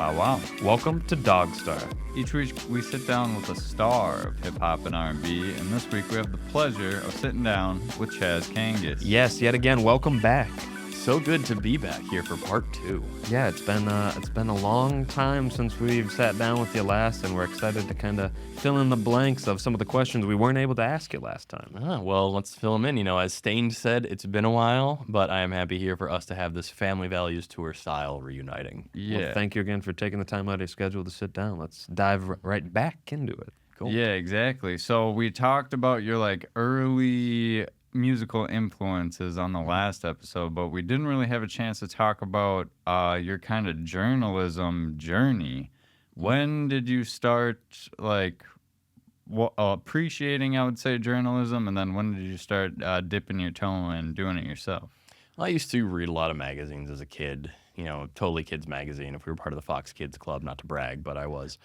Wow, wow. Welcome to DogStar. Each week we sit down with a star of hip-hop and R&B, and this week we have the pleasure of sitting down with Chaz Kangas. Yes, yet again, welcome back. So good to be back here for part 2. Yeah, it's been a long time since we've sat down with you last, and we're excited to kind of fill in the blanks of some of the questions we weren't able to ask you last time. Well, let's fill them in. You know, as Stained said, it's been a while, but I am happy here for us to have this Family Values Tour style reuniting. Yeah. Well, thank you again for taking the time out of your schedule to sit down. Let's dive right back into it. Cool. Yeah, exactly. So we talked about your early musical influences on the last episode, but we didn't really have a chance to talk about your kind of journalism journey. When did you start appreciating, I would say, journalism, and then when did you start dipping your toe and doing it yourself? I used to read a lot of magazines as a kid, you know, Totally Kids magazine, if we were part of the Fox Kids Club, not to brag, but I was.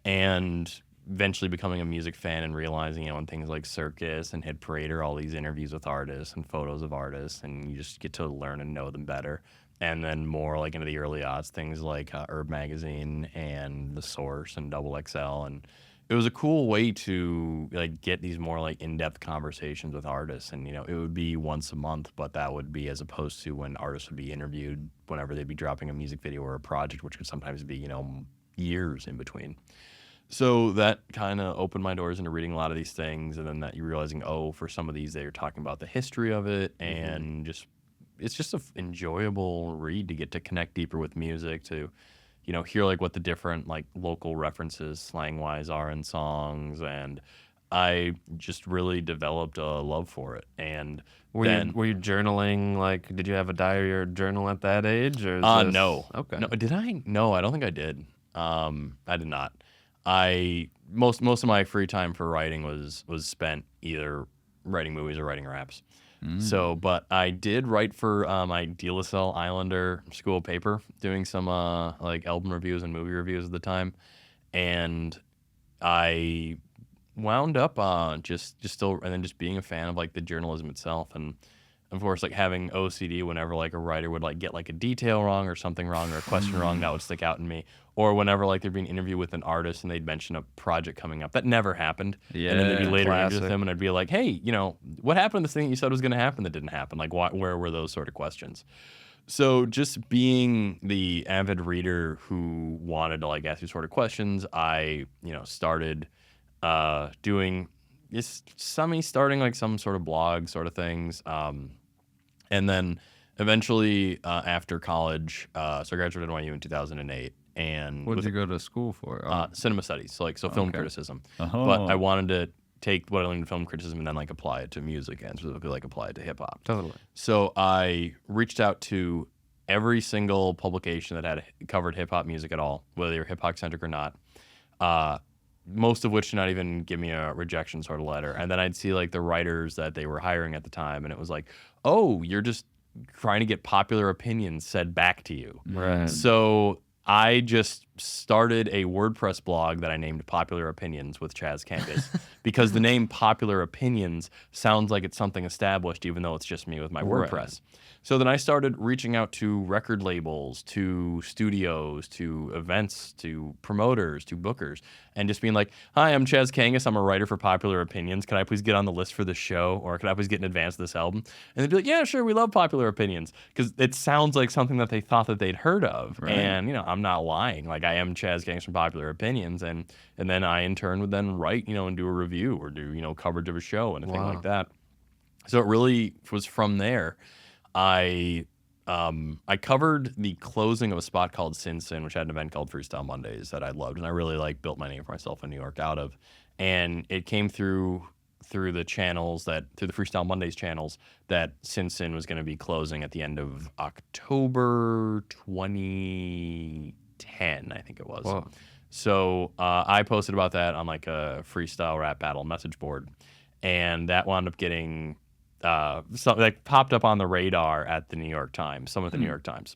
And eventually becoming a music fan and realizing, you know, in things like Circus and Hit Parade are all these interviews with artists and photos of artists, and you just get to learn and know them better. And then more like into the early aughts, things like Herb Magazine and The Source and Double XL, and it was a cool way to get these more in-depth conversations with artists. And you know, it would be once a month, but that would be as opposed to when artists would be interviewed whenever they'd be dropping a music video or a project, which could sometimes be, you know, years in between. So that kind of opened my doors into reading a lot of these things, and then that you realizing, for some of these they're talking about the history of it, and it's just an enjoyable read to get to connect deeper with music, to, you know, hear what the different local references slang wise are in songs, and I just really developed a love for it. And were you journaling? Did you have a diary or journal at that age? Or no. Okay. No, did I? No, I don't think I did. I did not. Most of my free time for writing was spent either writing movies or writing raps. So, but I did write for my De La Salle Islander school paper, doing some album reviews and movie reviews at the time, and I wound up just being a fan of the journalism itself, and of course having OCD whenever a writer would get a detail wrong or something wrong or a question wrong, that would stick out in me. Or whenever there'd be an interview with an artist and they'd mention a project coming up that never happened, Yeah, and then they'd be later classic. with him, and I'd be like, hey, you know, what happened to this thing that you said was going to happen that didn't happen? Where were those sort of questions? So just being the avid reader who wanted to ask these sort of questions, I, you know, started doing starting some sort of blog sort of things, and then eventually after college, so I graduated NYU in 2008. And What did you go to school for? cinema studies, so film Okay. criticism. Oh. But I wanted to take what I learned in film criticism and then apply it to music, and specifically apply it to hip hop. Totally. So I reached out to every single publication that had covered hip hop music at all, whether they were hip hop centric or not. Most of which did not even give me a rejection sort of letter. And then I'd see the writers that they were hiring at the time, and it was oh, you're just trying to get popular opinions said back to you. Right. So I just started a WordPress blog that I named Popular Opinions with Chaz Kangas because the name Popular Opinions sounds like it's something established, even though it's just me with my WordPress. Right. So then I started reaching out to record labels, to studios, to events, to promoters, to bookers, and just being like, hi, I'm Chaz Kangas. I'm a writer for Popular Opinions. Can I please get on the list for this show? Or can I please get in advance of this album? And they'd be like, yeah, sure, we love Popular Opinions. Because it sounds like something that they thought that they'd heard of. Right. And, you know, I'm not lying. I am Chaz Kangas from Popular Opinions. And then I, in turn, would then write, you know, and do a review or do, you know, coverage of a show and a thing like that. So it really was from there. I covered the closing of a spot called Sin Sin, which had an event called Freestyle Mondays that I loved, and I really built my name for myself in New York out of. And it came through the channels through the Freestyle Mondays channels that Sin Sin was going to be closing at the end of October 2010, I think it was. Whoa. So I posted about that on a freestyle rap battle message board, and that wound up getting something popped up on the radar at the New York Times, some of the New York Times.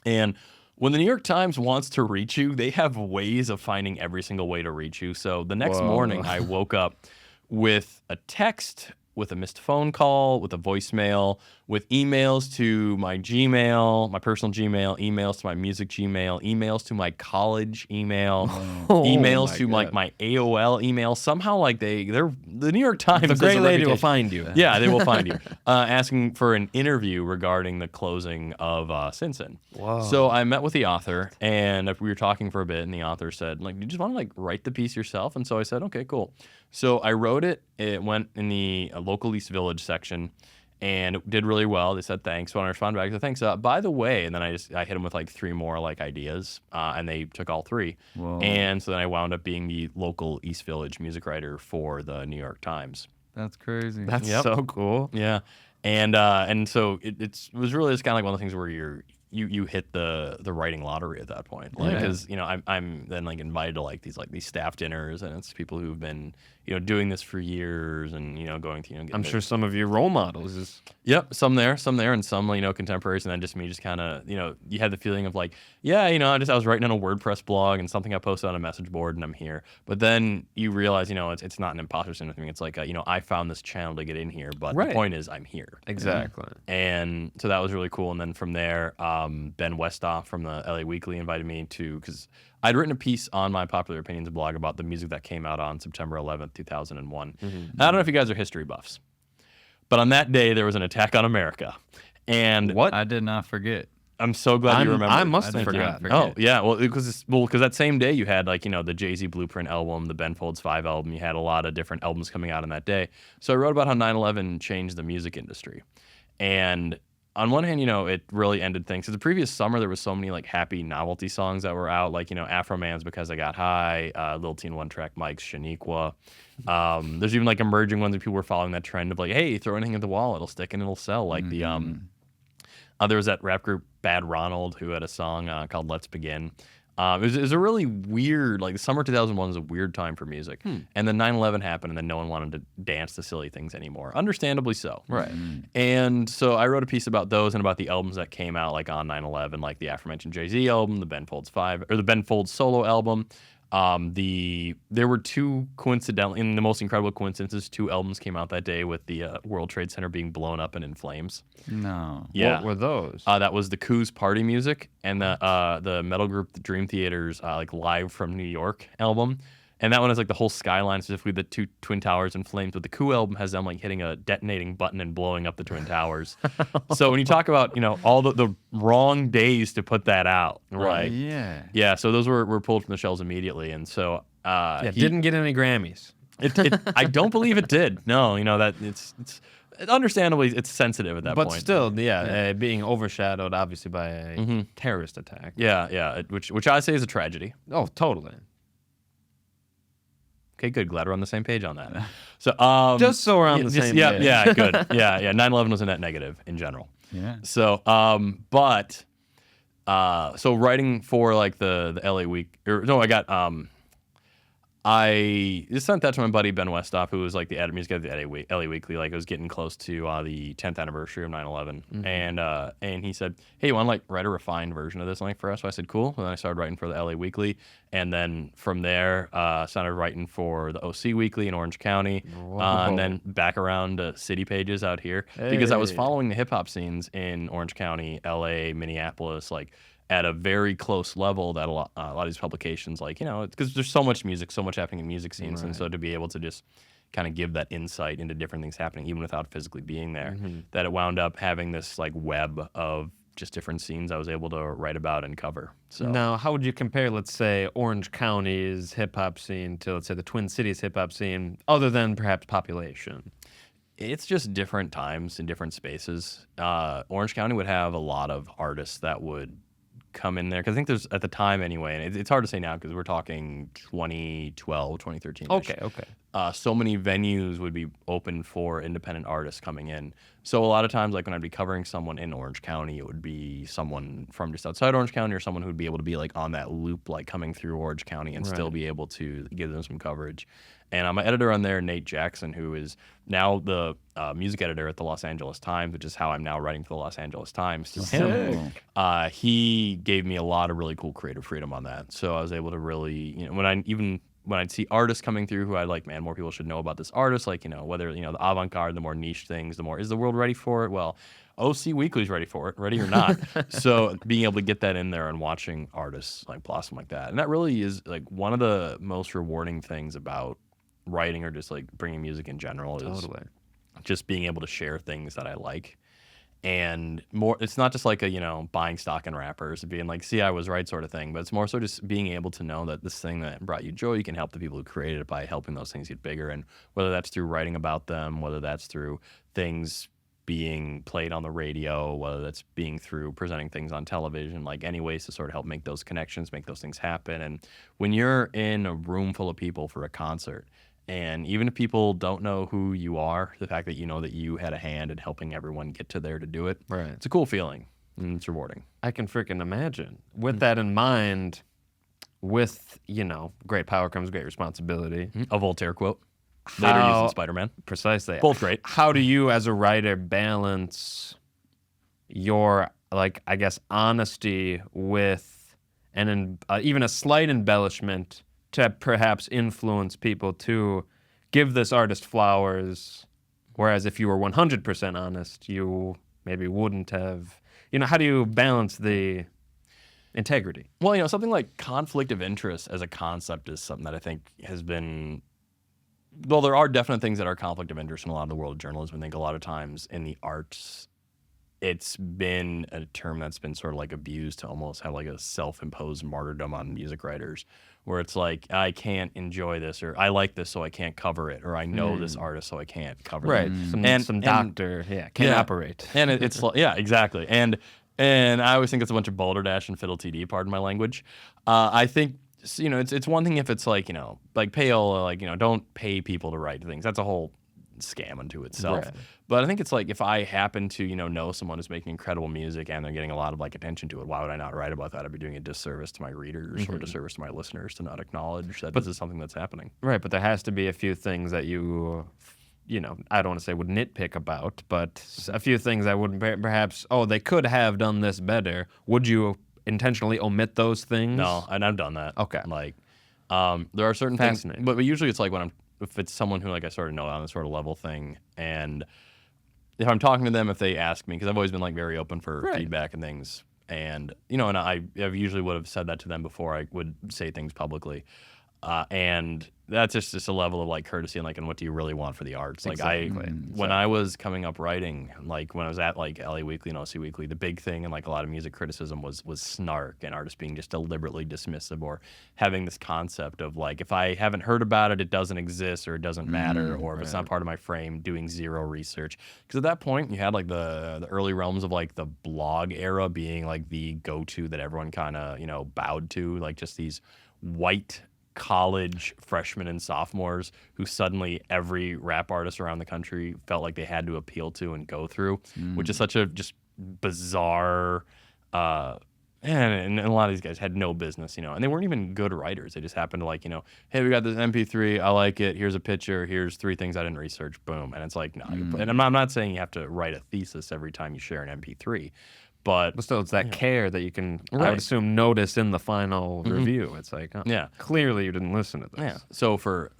And when the New York Times wants to reach you, they have ways of finding every single way to reach you. So the next morning I woke up with a text with a missed phone call, with a voicemail, with emails to my Gmail, my personal Gmail, emails to my music Gmail, emails to my college email, emails my to like God. my AOL email. Somehow, like they're the New York Times. The has great a lady will reputation- find you. Yeah, they will find you. Asking for an interview regarding the closing of Sin Sin. Whoa. So I met with the author, and we were talking for a bit, and the author said, like, you just want to like write the piece yourself? And so I said, okay, cool. So I wrote it. It went in the local East Village section, and it did really well. They said thanks. When I responded back, I said thanks. By the way, and then I hit them with like 3 more like ideas, and they took all 3. Whoa. And so then I wound up being the local East Village music writer for the New York Times. That's crazy. That's Yep. so cool. Yeah, and so it was really just kind of like one of the things where you hit the writing lottery at that point, like Yeah. because I'm then like invited to like these staff dinners, and it's people who've been doing this for years, and going to getting I'm their- sure some of your role models is some there, and some contemporaries, and then just me, just kind of you had the feeling of like, yeah, I was writing on a WordPress blog and something I posted on a message board, and I'm here. But then you realize it's not an imposter syndrome. It's like I found this channel to get in here, but Right. the point is I'm here. exactly. And so that was really cool. And then from there, Ben Westoff from the LA Weekly invited me because I'd written a piece on my Popular Opinions blog about the music that came out on September 11th, 2001. I don't know if you guys are history buffs, but on that day, there was an attack on America. And What? I did not forget. I'm so glad you remember. I must I have did not forgotten. forget. Oh yeah, well because that same day you had like the Jay-Z Blueprint album, the Ben Folds 5 album. You had a lot of different albums coming out on that day. So I wrote about how 9/11 changed the music industry, and on one hand, it really ended things. So the previous summer there was so many like happy novelty songs that were out, like Afro Man's Because I Got High, Lil Teen One Track Mike's Shaniqua. There's even like emerging ones that people were following that trend of like, hey, throw anything at the wall, it'll stick and it'll sell. Like there was that rap group Bad Ronald who had a song called Let's Begin. It was a really weird, like the summer 2001 was a weird time for music. And then 9/11 happened, and then no one wanted to dance to silly things anymore. Understandably so. Right. And so I wrote a piece about those and about the albums that came out like on 9/11, like the aforementioned Jay-Z album, the Ben Folds 5, or the Ben Folds solo album. There were 2 coincidental, in the most incredible coincidences, 2 albums came out that day with the World Trade Center being blown up and in flames. No. Yeah. What were those? That was the Coos Party Music and the metal group the Dream Theater's like Live from New York album. And that one has like the whole skyline, specifically the 2 Twin Towers in flames. But the Coup album has them like hitting a detonating button and blowing up the Twin Towers. So when you talk about all the wrong days to put that out, like Yeah. so those were pulled from the shelves immediately. And so Didn't get any Grammys. I don't believe it did. No, that it's understandably it's sensitive at that But point. still, being overshadowed obviously by a terrorist attack. Yeah, which I say is a tragedy. Oh, totally. Okay, good. Glad we're on the same page on that. So, Just so we're on the same yeah, page. yeah, good. Yeah. 9/11 was a net negative in general. Yeah. So, so writing for like the LA Week, I just sent that to my buddy Ben Westoff, who was like the music editor of the LA Weekly. Like it was getting close to the 10th anniversary of 9/11, and he said, "Hey, you want to like write a refined version of this like for us?" So I said, "Cool." And then I started writing for the LA Weekly, and then from there, started writing for the OC Weekly in Orange County, and then back around to City Pages out here because I was Hey. following the hip hop scenes in Orange County, LA, Minneapolis, like at a very close level that a lot of these publications, like, because there's so much music, so much happening in music scenes. And so to be able to just kind of give that insight into different things happening, even without physically being there, that it wound up having this like web of just different scenes I was able to write about and cover. So Now, how would you compare, let's say, Orange County's hip-hop scene to, let's say, the Twin Cities hip-hop scene, other than perhaps population? it's just different times in different spaces. Orange County would have a lot of artists that would come in there, because I think there's, at the time anyway, and it's hard to say now because we're talking 2012, 2013. Okay. So many venues would be open for independent artists coming in. So a lot of times, like when I'd be covering someone in Orange County, it would be someone from just outside Orange County, or someone who'd be able to be like on that loop, like coming through Orange County and still be able to give them some coverage. And my editor on there, Nate Jackson, who is now the music editor at the Los Angeles Times, which is how I'm now writing for the Los Angeles Times. He gave me a lot of really cool creative freedom on that. So I was able to really, when I even when I'd see artists coming through who I like, man, more people should know about this artist. Like, whether, the avant-garde, the more niche things, the more, is the world ready for it? Well, OC Weekly's ready for it, ready or not. So being able to get that in there and watching artists like blossom like that. And that really is like one of the most rewarding things about writing or just like bringing music in general is just being able to share things that I like. And more, it's not just like a, buying stock in rappers and being like, see, I was right sort of thing, but it's more so just being able to know that this thing that brought you joy, you can help the people who created it by helping those things get bigger. And whether that's through writing about them, whether that's through things being played on the radio, whether that's being through presenting things on television, like any ways to sort of help make those connections, make those things happen. And when you're in a room full of people for a concert, and even if people don't know who you are, the fact that you know that you had a hand in helping everyone get to there to do it, Right. it's a cool feeling and it's rewarding. I can freaking imagine. With that in mind, with, great power comes great responsibility. A Voltaire quote. Later used in Spider-Man. Precisely. Both great. How do you, as a writer, balance your, I guess, honesty with even a slight embellishment to perhaps influence people to give this artist flowers, whereas if you were 100% honest, you maybe wouldn't have. How do you balance the integrity? Well, something like conflict of interest as a concept is something that I think has been. Well, there are definite things that are conflict of interest in a lot of the world of journalism. I think a lot of times in the arts, it's been a term that's been sort of like abused to almost have like a self-imposed martyrdom on music writers, where it's like, I can't enjoy this, or I like this so I can't cover it, or I know this artist so I can't cover it. Right. Some doctor, can't operate. And it's yeah, exactly. And I always think it's a bunch of balderdash and fiddle TD, pardon my language. I think, it's one thing if it's like, like payola, don't pay people to write things. That's a whole scam unto itself. Right. But I think it's like if I happen to, know someone who's making incredible music and they're getting a lot of attention to it, why would I not write about that? I'd be doing a disservice to my readers or a disservice to my listeners to not acknowledge that this is something that's happening. Right, but there has to be a few things that you, I don't want to say would nitpick about, but a few things that would perhaps, they could have done this better. Would you intentionally omit those things? No, and I've done that. Okay. There are certain things, Fascinating. but usually it's like if it's someone who I sort of know on this sort of level thing, and if I'm talking to them, if they ask me, because I've always been very open for feedback and things, and and I usually would have said that to them before I would say things publicly, and that's just a level of courtesy and what do you really want for the arts? When I was coming up writing, when I was at LA Weekly and OC Weekly, the big thing and a lot of music criticism was snark and artists being just deliberately dismissive or having this concept of if I haven't heard about it, it doesn't exist or it doesn't matter, or if it's not part of my frame, doing zero research. Because at that point, you had the early realms of the blog era being the go-to that everyone kind of bowed to, just these white college freshmen and sophomores who suddenly every rap artist around the country felt like they had to appeal to and go through, which is such a just bizarre and a lot of these guys had no business, and they weren't even good writers. They just happened to hey, we got this MP3, I like it, here's a picture, here's 3 things I didn't research, boom. And it's no, and I'm not saying you have to write a thesis every time you share an MP3, but still, it's that care that you can, I would assume, notice in the final review. It's clearly you didn't listen to this. Yeah. So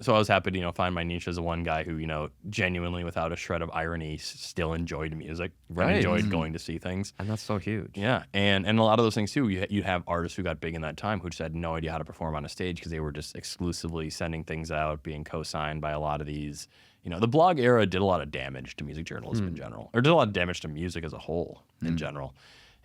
I was happy to find my niche as the one guy who genuinely, without a shred of irony, still enjoyed music, and enjoyed going to see things, and that's so huge. Yeah, and a lot of those things too. You have artists who got big in that time who just had no idea how to perform on a stage because they were just exclusively sending things out, being co-signed by a lot of these. The blog era did a lot of damage to music journalism in general, or did a lot of damage to music as a whole in general.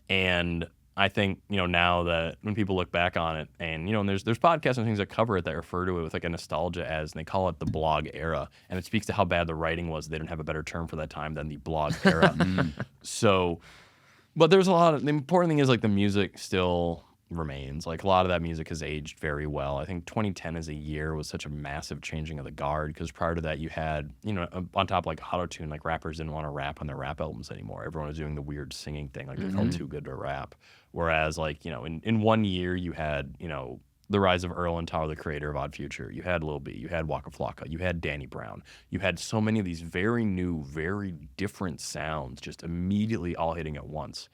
And I think, now that when people look back on it and, and there's podcasts and things that cover it that refer to it with a nostalgia as, and they call it the blog era. And it speaks to how bad the writing was. They didn't have a better term for that time than the blog era. So, but there's the important thing is the music still remains. A lot of that music has aged very well. I think 2010 as a year was such a massive changing of the guard because prior to that you had, on top of auto-tune, rappers didn't want to rap on their rap albums anymore. Everyone was doing the weird singing thing, they felt too good to rap. Whereas in 1 year you had, the rise of Earl and Tyler, the creator of Odd Future. You had Lil B, you had Waka Flocka, you had Danny Brown. You had so many of these very new, very different sounds just immediately all hitting at once.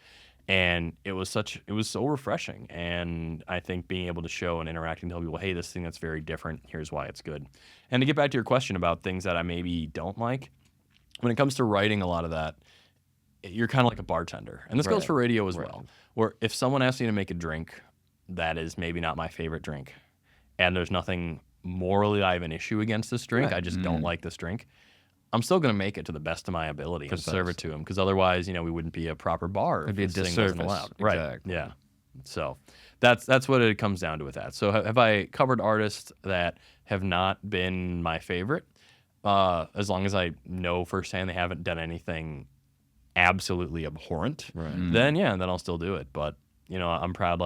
And it was so refreshing. And I think being able to show and interact and tell people, hey, this thing that's very different, here's why it's good. And to get back to your question about things that I maybe don't like, when it comes to writing a lot of that, you're kind of like a bartender. And this goes for radio as well. Where if someone asks me to make a drink that is maybe not my favorite drink, and there's nothing morally I have an issue against this drink, I just don't like this drink, I'm still going to make it to the best of my ability and serve it to him, because otherwise, we wouldn't be a proper bar. It'd be a if this thing disservice. wasn't allowed. Exactly. Right. Yeah. So that's what it comes down to with that. So have I covered artists that have not been my favorite? As long as I know firsthand they haven't done anything absolutely abhorrent, then I'll still do it. But I'm proud,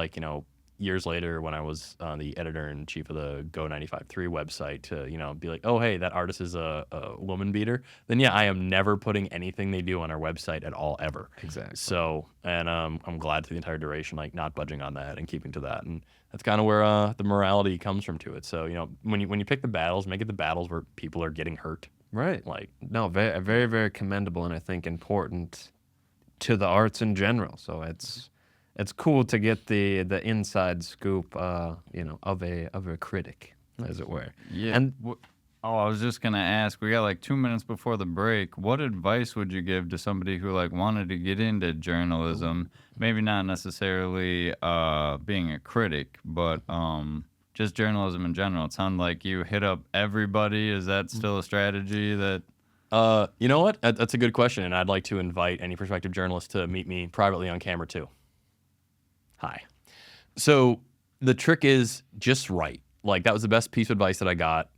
years later when I was the editor-in-chief of the Go 95.3 website to, be like, oh, hey, that artist is a woman beater, then I am never putting anything they do on our website at all, ever. Exactly. So, and I'm glad through the entire duration, not budging on that and keeping to that. And that's kind of where the morality comes from to it. So, when you pick the battles, make it the battles where people are getting hurt. Right. No, very, very, very commendable, and I think important to the arts in general. So it's cool to get the inside scoop, of a critic, as it were. Yeah. And I was just gonna ask. We got 2 minutes before the break. What advice would you give to somebody who wanted to get into journalism? Maybe not necessarily being a critic, but just journalism in general. It sounded like you hit up everybody. Is that still a strategy that? You know what? That's a good question, and I'd like to invite any prospective journalist to meet me privately on camera too. Hi. So the trick is just write. That was the best piece of advice that I got.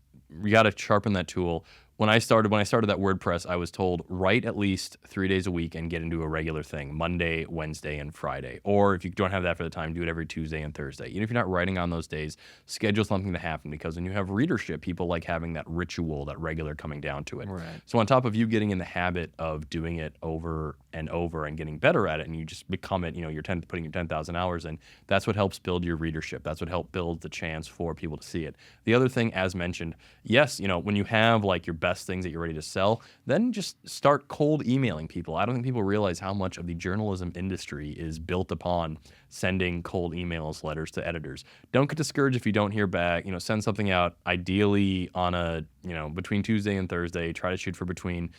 You got to sharpen that tool. When I started that WordPress, I was told write at least 3 days a week and get into a regular thing, Monday, Wednesday, and Friday. Or if you don't have that for the time, do it every Tuesday and Thursday. Even if you're not writing on those days, schedule something to happen, because when you have readership, people like having that ritual, that regular coming down to it. Right. So on top of you getting in the habit of doing it over and over and getting better at it, and you just become it, you're putting your 10,000 hours in, that's what helps build your readership. That's what helps build the chance for people to see it. The other thing, as mentioned, yes, when you have your best things that you're ready to sell, then just start cold emailing people. I don't think people realize how much of the journalism industry is built upon sending cold emails, letters to editors. Don't get discouraged if you don't hear back. Send something out, ideally on a, between Tuesday and Thursday. Try to shoot for between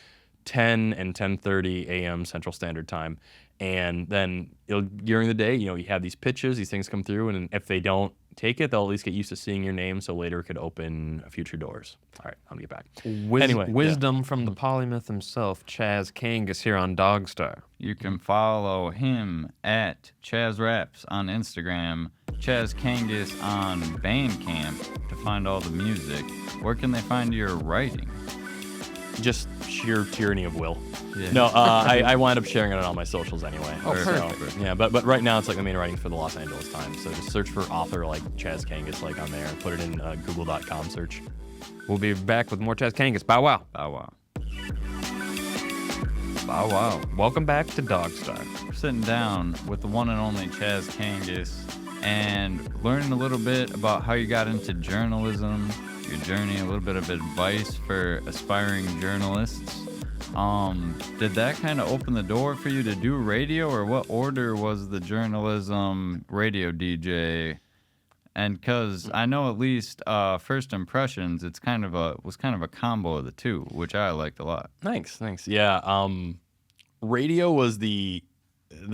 10 and 10:30 a.m. Central Standard Time. And then during the day, you have these pitches, these things come through, and if they don't take it, they'll at least get used to seeing your name, so later it could open future doors. All right, I'll get back. Anyway, wisdom from the polymath himself, Chaz Kangas, here on DogStar. You can follow him at Chaz Raps on Instagram, Chaz Kangas on Bandcamp to find all the music. Where can they find your writing? Just sheer tyranny of will. Yeah. No, I wind up sharing it on all my socials anyway. Oh, So, perfect. yeah, but right now it's the main writing for the Los Angeles Times. So just search for author Chaz Kangas on there and put it in Google.com search. We'll be back with more Chaz Kangas. Bow wow. Bow wow. Bow wow. Welcome back to DogStar. We're sitting down with the one and only Chaz Kangas and learning a little bit about how you got into journalism, your journey, a little bit of advice for aspiring journalists. Did that kind of open the door for you to do radio, or what order was the journalism radio DJ? And because I know at least first impressions, was kind of a combo of the two, which I liked a lot. Thanks. Yeah, radio was the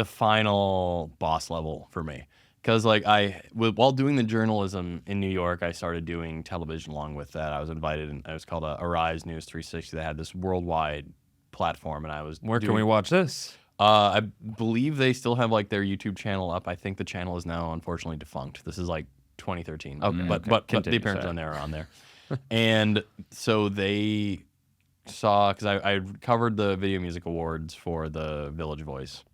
final boss level for me. Because while doing the journalism in New York, I started doing television along with that. I was invited, and it was called Arise News 360. That had this worldwide platform, and I was. Where can we watch this? I believe they still have their YouTube channel up. I think the channel is now unfortunately defunct. This is 2013. Okay, but okay. but Continue, the appearances sorry. on there are on there, and so they saw, because I covered the Video Music Awards for the Village Voice.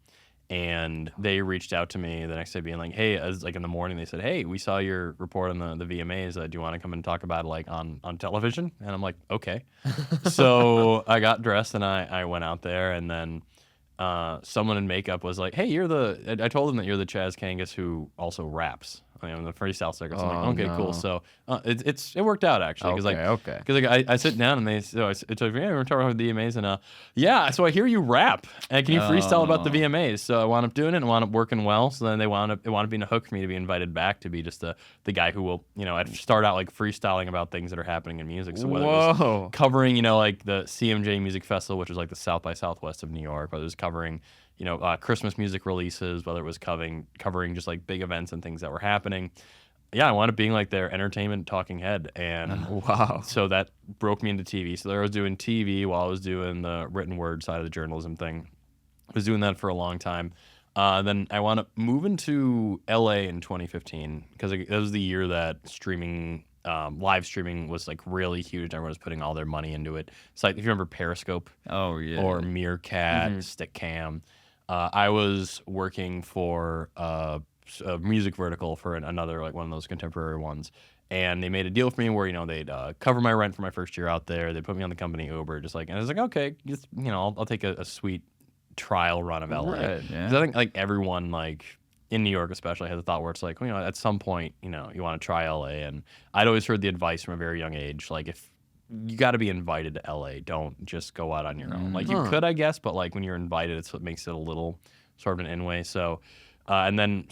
And they reached out to me the next day being like, hey, as in the morning, they said, hey, we saw your report on the VMAs. Do you want to come and talk about it on television? And I'm like, okay. So I got dressed and I went out there, and then someone in makeup was like, hey, I told them that you're the Chaz Kangas who also raps. on the freestyle circuit. So I'm Oh, like, okay, cool. no. So it worked out actually because Okay. I sit down and it's like, yeah, we're talking about the VMAs and yeah, so I hear you rap and can you freestyle about the Oh. VMAs? So I wound up doing it and wound up working well. So then it wound up being a hook for me to be invited back to be just the guy who will, I'd start out like freestyling about things that are happening in music. So whether it was Whoa. covering, like the CMJ Music Festival, which is like the South by Southwest of New York, whether it was covering, Christmas music releases, whether it was covering just like big events and things that were happening. Yeah, I wound up being like their entertainment talking head. And Wow. so that broke me into TV. So there I was doing TV while I was doing the written word side of the journalism thing. I was doing that for a long time. Then I wound up moving to LA in 2015 because it was the year that live streaming was like really huge. Everyone was putting all their money into it. It's like if you remember Periscope Oh yeah. or Meerkat, Stickcam. I was working for a music vertical for another like one of those contemporary ones, and they made a deal for me where they'd cover my rent for my first year out there. They put me on the company Uber, and I was like, okay, just I'll take a sweet trial run of LA. Right, yeah. 'Cause I think like everyone like in New York especially has a thought where it's like at some point you want to try LA, and I'd always heard the advice from a very young age like if you got to be invited to LA. Don't just go out on your own. Like you could, I guess, but like when you're invited, it's what makes it a little sort of an in-way. So, so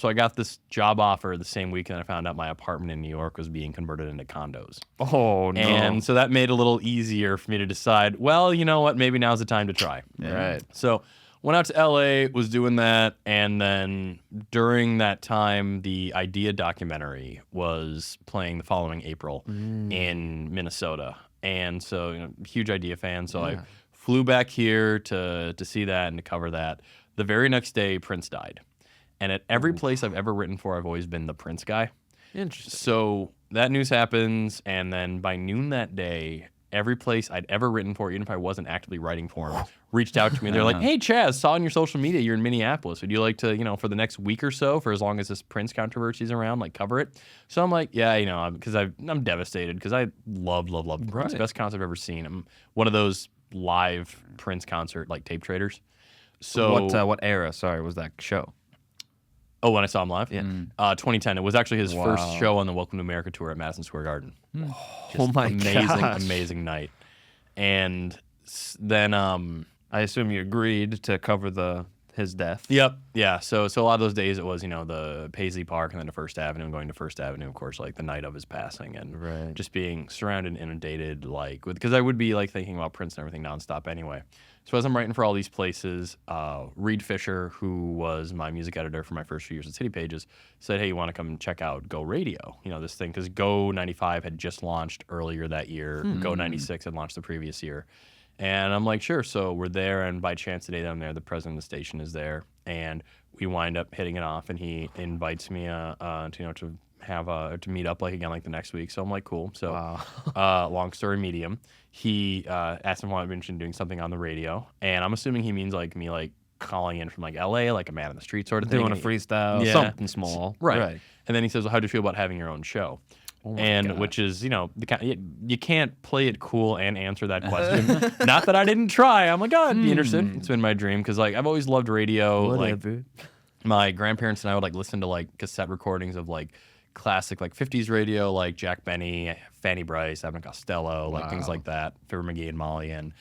I got this job offer the same week, and I found out my apartment in New York was being converted into condos. Oh no. And so that made it a little easier for me to decide, well, you know what, maybe now's the time to try. Right. So went out to LA, was doing that, and then during that time, the Idea documentary was playing the following April in Minnesota. And so, huge Idea fan. So I flew back here to see that and to cover that. The very next day, Prince died. And at every place I've ever written for, I've always been the Prince guy. Interesting. So that news happens, and then by noon that day, every place I'd ever written for, even if I wasn't actively writing for them, reached out to me. They're like, hey, Chaz, saw on your social media you're in Minneapolis. Would you like to, for the next week or so, for as long as this Prince controversy is around, like cover it? So I'm like, yeah, because I'm devastated because I love Prince. Right. Best concert I've ever seen. I'm one of those live Prince concert, like tape traders. So What era, sorry, was that show? Oh, when I saw him live? Yeah. 2010. It was actually his first Wow. show on the Welcome to America tour at Madison Square Garden. Oh my gosh. Amazing night. And then, I assume you agreed to cover his death. yep, yeah. So a lot of those days it was, the Paisley Park and then to First Avenue, and going to First Avenue, of course, like the night of his passing, and Right. just being surrounded, inundated, because I would be like thinking about Prince and everything nonstop anyway. So as I'm writing for all these places, Reed Fisher, who was my music editor for my first few years at City Pages, said, hey, you want to come check out Go Radio? This thing, because Go 95 had just launched earlier that year. Go 96 had launched the previous year. And I'm like, sure. So we're there, and by chance today that I'm there, the president of the station is there, and we wind up hitting it off, and he invites me to meet up like again like the next week. So I'm like, cool. So long story medium. He asked him why I'm interested in doing something on the radio, and I'm assuming he means like me like calling in from like LA, like a man on the street sort of thing. Doing a And he- freestyle, Yeah. something small. Right. And then he says, well, how do you feel about having your own show? God. Which is, you can't play it cool and answer that question. Not that I didn't try. I'm like, oh, I'd be interested. It's been my dream because like I've always loved radio. Whatever. Like my grandparents and I would like listen to like cassette recordings of like classic like 50s radio, like Jack Benny, Fanny Bryce, Abbott and Costello, like things like that, Fibber McGee and Molly. And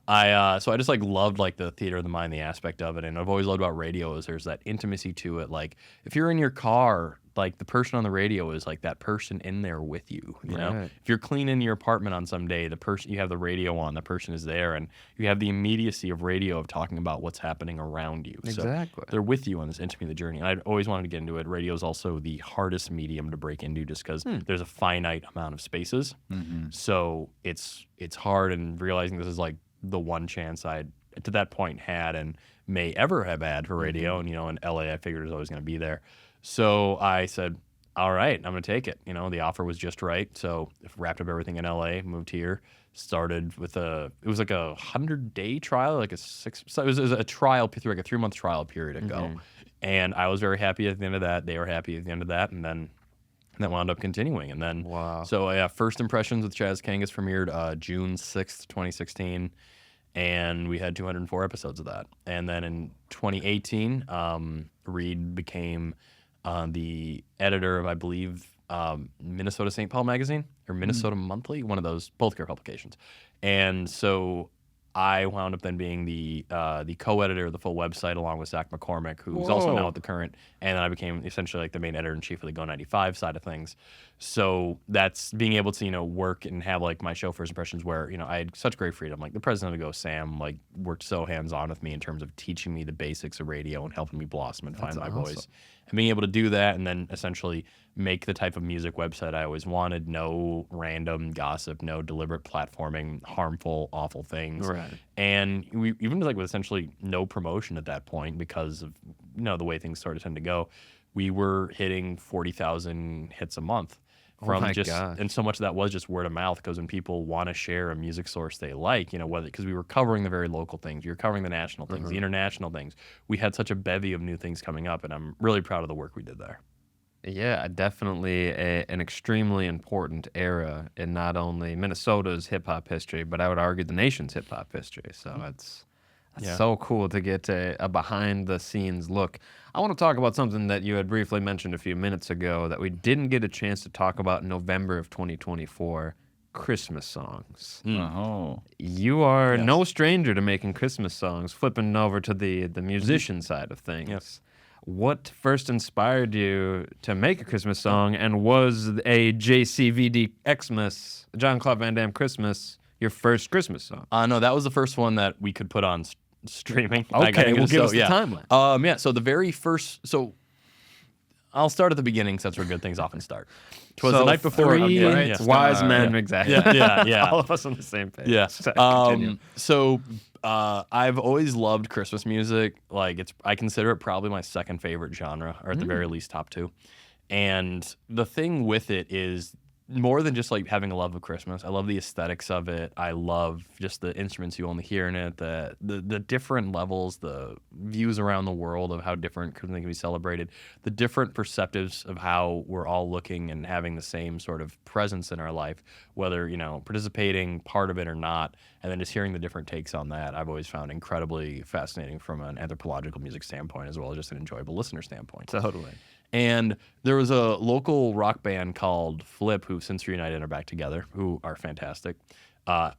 so I just like loved like the theater of the mind, the aspect of it. And I've always loved about radio is there's that intimacy to it. Like if you're in your car, like the person on the radio is like that person in there with you, you know? Right. If you're cleaning your apartment on some day, the person, you have the radio on, the person is there, and you have the immediacy of radio of talking about what's happening around you. Exactly. So they're with you on this intimacy of the journey. And I'd always wanted to get into it. Radio is also the hardest medium to break into just because there's a finite amount of spaces. So it's hard, and realizing this is like the one chance I'd to that point had and may ever have had for radio. And, in LA, I figured it was always going to be there. So I said, all right, I'm going to take it. The offer was just right. So wrapped up everything in LA, moved here, started with it was like a 100-day trial, so it was a trial through like a 3-month trial period ago. And I was very happy at the end of that. They were happy at the end of that. And then that wound up continuing. And then, Wow. So yeah, First Impressions with Chaz Kangas premiered June 6th, 2016. And we had 204 episodes of that. And then in 2018, Reed became the editor of, I believe, Minnesota St. Paul Magazine or Minnesota Monthly, one of those, both care publications. And so I wound up then being the co-editor of the full website along with Zach McCormick, who's also now at the Current, and then I became essentially like the main editor-in-chief of the Go 95 side of things. So that's being able to, work and have like my show First Impressions where, I had such great freedom. Like the president of Go, Sam, like worked so hands-on with me in terms of teaching me the basics of radio and helping me blossom and find my voice. And being able to do that and then essentially make the type of music website I always wanted, no random gossip, no deliberate platforming, harmful, awful things. Right. And we even like with essentially no promotion at that point because of the way things sort of tend to go, we were hitting 40,000 hits a month. And so much of that was just word of mouth because when people want to share a music source they like, whether because we were covering the very local things, we were covering the national things, the international things, we had such a bevy of new things coming up, and I'm really proud of the work we did there. Yeah, definitely an extremely important era in not only Minnesota's hip hop history, but I would argue the nation's hip hop history. So it's so cool to get a behind the scenes look. I want to talk about something that you had briefly mentioned a few minutes ago that we didn't get a chance to talk about in November of 2024, Christmas songs. Oh. You are no stranger to making Christmas songs, flipping over to the musician side of things. Yes. What first inspired you to make a Christmas song, and was a JCVD Xmas, John-Claude Van Damme Christmas, your first Christmas song? No, that was the first one that we could put on streaming. Okay, well, give us the timeline. So the very first, I'll start at the beginning because that's where good things often start. Twas So the night before. three wise men, exactly. Yeah. All of us on the same page. Yeah. So, continue. I've always loved Christmas music. Like I consider it probably my second favorite genre, or at the very least top two. And the thing with it is more than just like having a love of Christmas. I love the aesthetics of it. I love just the instruments you only hear in it, the different levels, the views around the world of how different Christmas can be celebrated, the different perspectives of how we're all looking and having the same sort of presence in our life, whether, participating part of it or not, and then just hearing the different takes on that, I've always found incredibly fascinating from an anthropological music standpoint as well as just an enjoyable listener standpoint. Totally. And there was a local rock band called Flip, who since reunited are back together, who are fantastic,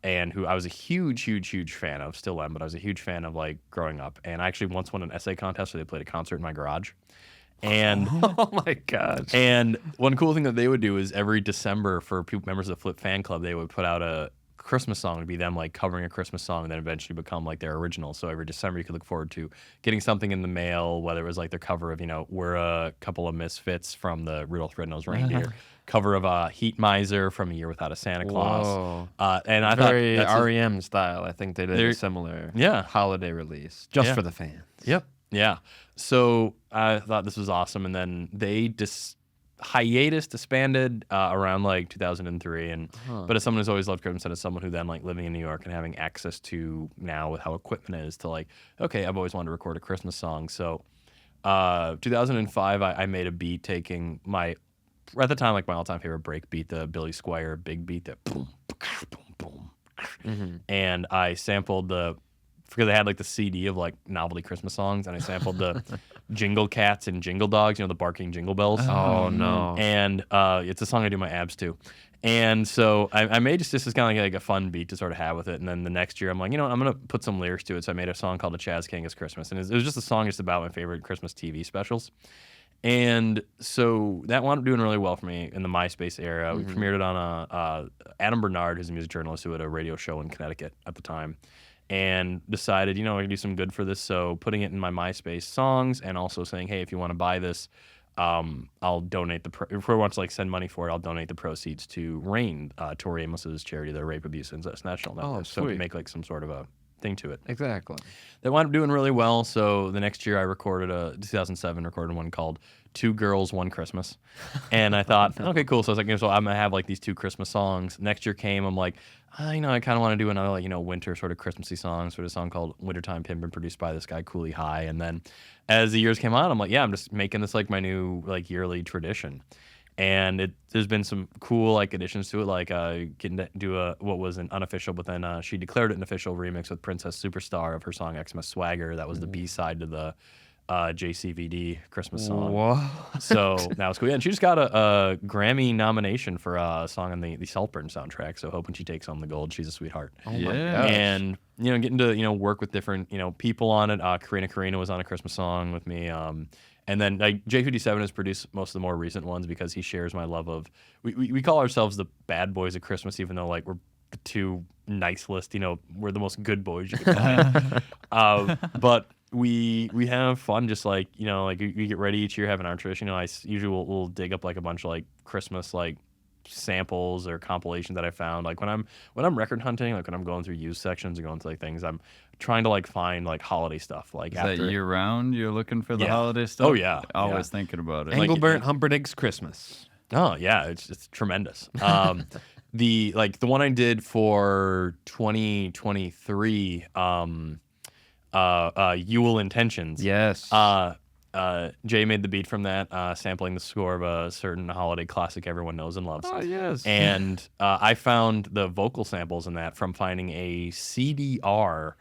and who I was a huge, huge, huge fan of, still am, but I was a huge fan of like growing up. And I actually once won an essay contest where they played a concert in my garage. And Oh my gosh. and one cool thing that they would do is every December for members of the Flip fan club, they would put out a Christmas song to be them like covering a Christmas song and then eventually become like their original. So every December you could look forward to getting something in the mail, whether it was like their cover of, we're a couple of misfits from the Rudolph the Red-Nosed Reindeer, cover of Heat Miser from A Year Without a Santa Claus. And I Very thought REM style. I think they did a similar holiday release just for the fans. Yep. Yeah. So I thought this was awesome. And then they disbanded around like 2003, but as someone who's always loved Christmas and as someone who then like living in New York and having access to now with how equipment is to like, okay, I've always wanted to record a Christmas song. So 2005 I made a beat taking at the time like my all-time favorite break beat, the Billy Squier big beat, that boom boom boom, and I sampled because they had like the CD of like novelty Christmas songs, and I sampled the Jingle Cats and Jingle Dogs, the barking jingle bells. Oh no! And it's a song I do my abs to, and so I made just this kind of like a fun beat to sort of have with it. And then the next year I'm like, I'm gonna put some lyrics to it. So I made a song called "A Chaz Kangas Christmas," and it was just a song just about my favorite Christmas TV specials. And so that wound up doing really well for me in the MySpace era. We premiered it on Adam Bernard, who's a music journalist who had a radio show in Connecticut at the time, and decided, I can do some good for this. So putting it in my MySpace songs and also saying, hey, if you want to buy this, I'll donate if we want to like send money for it, I'll donate the proceeds to RAIN, Tori Amos's charity, the Rape, Abuse, and Incest National Network. So to make like some sort of a thing to it. Exactly. They wound up doing really well. So the next year I recorded 2007, recorded one called Two Girls, One Christmas. And I thought, okay, cool. So I was like, so I'm going to have like these two Christmas songs. Next year came, I'm like, I kind of want to do another like, winter sort of Christmassy song, sort of song called Wintertime Pimpin', produced by this guy, Cooley High. And then as the years came on, I'm like, I'm just making this like my new like yearly tradition. And there's been some cool like additions to it, like getting to do what was an unofficial, but then she declared it an official remix with Princess Superstar of her song Xmas Swagger. That was the B-side to the JCVD Christmas song. Whoa. So that was cool. Yeah, and she just got a Grammy nomination for a song on the Saltburn soundtrack. So hoping she takes home the gold. She's a sweetheart. Oh my Yeah. gosh. And getting to work with different people on it. Karina was on a Christmas song with me. And then like J57 has produced most of the more recent ones because he shares my love of. We call ourselves the bad boys of Christmas, even though like we're the two nice list. We're the most good boys you could find. But we have fun, just like we get ready each year, having our tradition. I usually will dig up like a bunch of like Christmas like samples or compilations that I found. Like when I'm record hunting, like when I'm going through used sections or going through like things, I'm trying to like find like holiday stuff. Like Is that year round? You're looking for the Yeah. holiday stuff? Oh, yeah. Always thinking about it. Engelbert Humperdinck's Christmas. Oh yeah, it's tremendous. The one I did for 2023, Yule Intentions. Yes. Jay made the beat from that, sampling the score of a certain holiday classic everyone knows and loves. Oh, yes. And I found the vocal samples in that from finding a CDR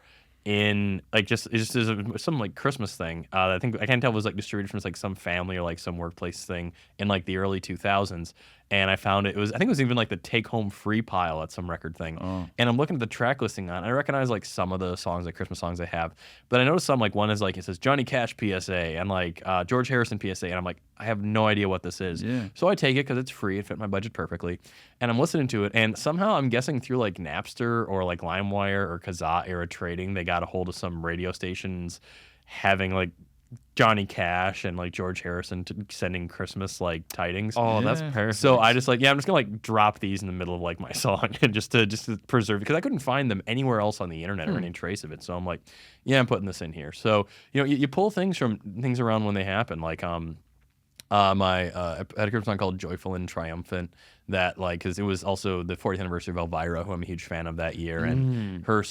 in like just as some like Christmas thing. I think I can't tell if it was like distributed from like some family or like some workplace thing in like the early 2000s. And I found I think it was even like the take home free pile at some record thing. Oh. And I'm looking at the track listing on it. I recognize like some of the songs, like Christmas songs they have, but I noticed some like one is like it says Johnny Cash PSA and like George Harrison PSA, and I'm like I have no idea what this is. Yeah. So I take it because it's free. It fit my budget perfectly, and I'm listening to it, and somehow I'm guessing through like Napster or like LimeWire or Kazaa era trading, they got a hold of some radio stations having like Johnny Cash and like George Harrison sending Christmas like tidings. Oh, that's Yeah. perfect. So I just I'm just gonna like drop these in the middle of like my song and just to preserve it because I couldn't find them anywhere else on the internet or any trace of it. So I'm like, yeah, I'm putting this in here. So you pull things around when they happen. Like I had a Christmas song called "Joyful and Triumphant" that like because it was also the 40th anniversary of Elvira, who I'm a huge fan of that year, and her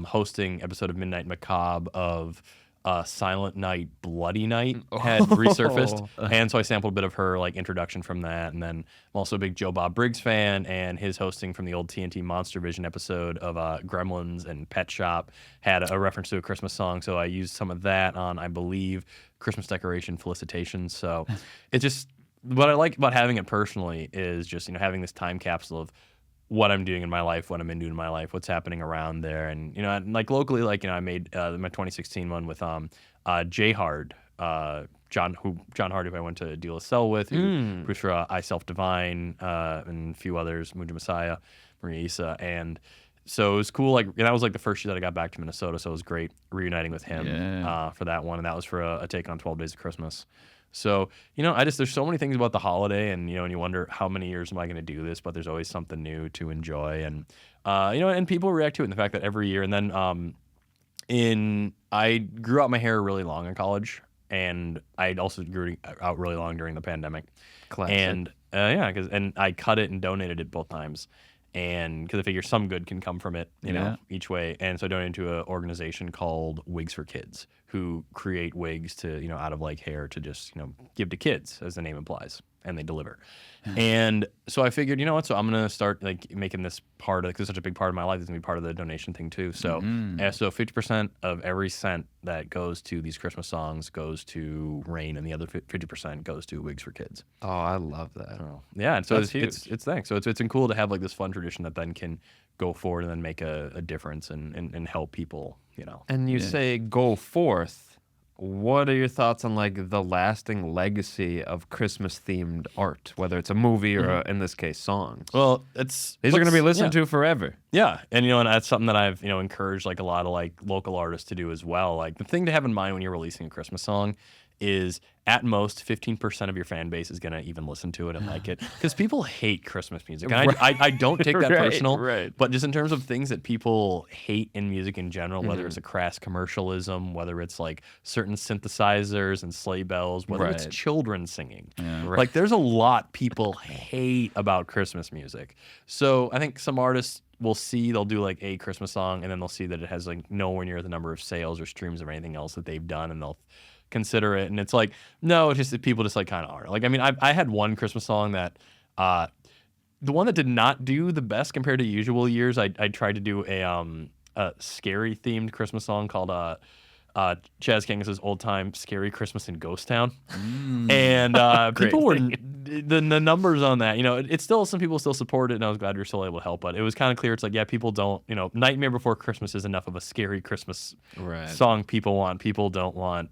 hosting episode of Midnight Macabre of. Silent Night, Bloody Night had resurfaced, and so I sampled a bit of her like introduction from that. And then I'm also a big Joe Bob Briggs fan, and his hosting from the old TNT Monster Vision episode of Gremlins and Pet Shop had a reference to a Christmas song, so I used some of that on, I believe, Christmas Decoration Felicitations. So it's just what I like about having it personally is just having this time capsule of what I'm doing in my life, what I'm into in my life, what's happening around there. And, and like locally, like, I made my 2016 one with J Hard, John Hard, who I went to Deal a Cell with, who produced for I Self Divine and a few others, Muja Messiah, Maria Isa. And so it was cool. Like, and that was like the first year that I got back to Minnesota. So it was great reuniting with him for that one. And that was for a take on 12 Days of Christmas. So, there's so many things about the holiday and, and you wonder how many years am I going to do this, but there's always something new to enjoy. And, and people react to it in the fact that every year. And then I grew out my hair really long in college, and I also grew it out really long during the pandemic. Classic. And, and I cut it and donated it both times. And because I figure some good can come from it, each way. And so I donated to an organization called Wigs for Kids, who create wigs to, out of like hair to just, give to kids, as the name implies, and they deliver. And so I figured, you know what? So I'm gonna start like making this part of, because it's such a big part of my life. It's gonna be part of the donation thing too. So, so 50% of every cent that goes to these Christmas songs goes to Rain, and the other 50% goes to Wigs for Kids. Oh, I love that. Yeah, and so That's it's thanks. So it's cool to have like this fun tradition that then can go forward and then make a difference and help people. And you say go forth. What are your thoughts on like the lasting legacy of Christmas themed art, whether it's a movie or in this case songs? Well, these are going to be listened to forever. Yeah, and and that's something that I've encouraged like a lot of like local artists to do as well. Like the thing to have in mind when you're releasing a Christmas song is at most 15% of your fan base is going to even listen to it and like it, because people hate Christmas music. And I don't take that personal, but just in terms of things that people hate in music in general, whether it's a crass commercialism, whether it's like certain synthesizers and sleigh bells, whether it's children singing. Like there's a lot people hate about Christmas music. So I think some artists they'll do like a Christmas song, and then they'll see that it has like nowhere near the number of sales or streams or anything else that they've done, and they'll consider it. And it's like, no, it's just that people just like kind of are. Like, I mean, I had one Christmas song that the one that did not do the best compared to usual years. I tried to do a scary themed Christmas song called Chaz Kangas' old time Scary Christmas in Ghost Town. And people were, the numbers on that, it's still, some people still support it, and I was glad we were still able to help, but it was kind of clear. It's like, yeah, people don't, Nightmare Before Christmas is enough of a scary Christmas song people want. People don't want,